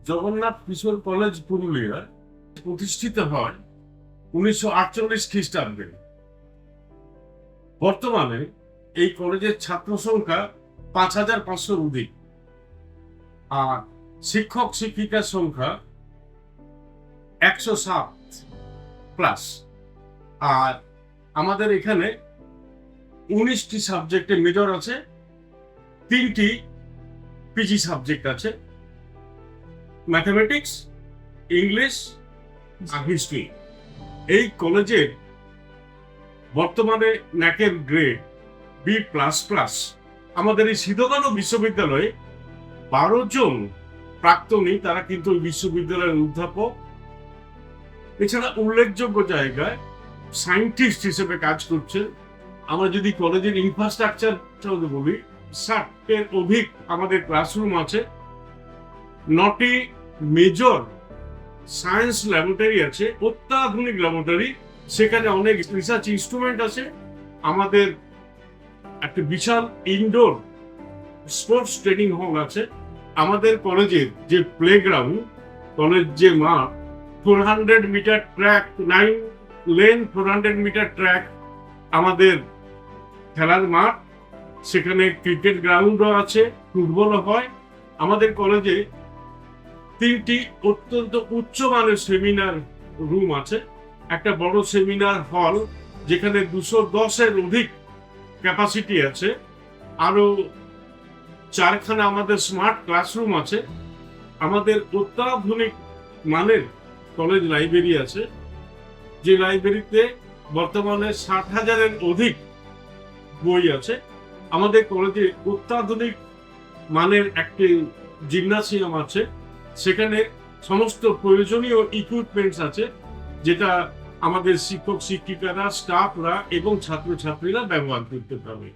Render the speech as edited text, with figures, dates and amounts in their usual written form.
Jagannath Kishore college Purulia প্রতিষ্ঠিত হয় 1948 খ্রিস্টাব্দে। বর্তমানে এই কলেজের ছাত্র সংখ্যা 5500-র অধিক, আর শিক্ষক শিক্ষিকার সংখ্যা 107+। আর আমাদের এখানে 19টি সাবজেক্টে মেজর আছে, 3টি পিজি সাবজেক্ট আছে, ম্যাথমেটিক্স, ইংলিশ আর হিস্ট্রি। এই কলেজের বর্তমানে ন্যাকের গ্রেড B++। আমাদের এই সিদ্ধকানু বিশ্ববিদ্যালয়ে 12 জন প্রাক্তনী, তারা কিন্তু বিশ্ববিদ্যালয়ের অধ্যাপক। এছাড়া উল্লেখযোগ্য জায়গায় সায়েন্টিস্ট হিসেবে কাজ করছেন। আমরা যদি কলেজের ইনফ্রাস্ট্রাকচার বলি, 60-এর অধিক আমাদের ক্লাসরুম আছে, 9টি মেজর সায়েন্স ল্যাবরেটরি আছে, অত্যাধুনিক ল্যাবরেটরি। সেখানে অনেক রিসার্চ ইনস্ট্রুমেন্ট আছে। আমাদের একটা বিশাল ইনডোর স্পোর্টস ট্রেনিং হল আছে। আমাদের কলেজের যে প্লেগ্রাউন্ড, কলেজ যে মাঠ, 400 metre track, 9 lane 400 metre track আমাদের খেলার মাঠ। সেখানে ক্রিকেট গ্রাউন্ডও আছে, ফুটবলও হয়। আমাদের কলেজে 3টি অত্যন্ত উচ্চমানের সেমিনার রুম আছে, একটা বড় সেমিনার হল যেখানে 210-এর অধিক ক্যাপাসিটি আছে, আরো 4খানা আমাদের স্মার্ট ক্লাসরুম আছে। আমাদের অত্যাধুনিক মানের কলেজ লাইব্রেরি আছে, যে লাইব্রেরিতে বর্তমানে 60,000-এর অধিক বই আছে। আমাদের কলেজে অত্যাধুনিক মানের একটি জিমনাসিয়াম আছে, সেখানে সমস্ত প্রয়োজনীয় ইকুইপমেন্টস আছে, যেটা আমাদের শিক্ষক শিক্ষিকারা, স্টাফরা এবং ছাত্রছাত্রীরা ব্যবহার করতে পারবে।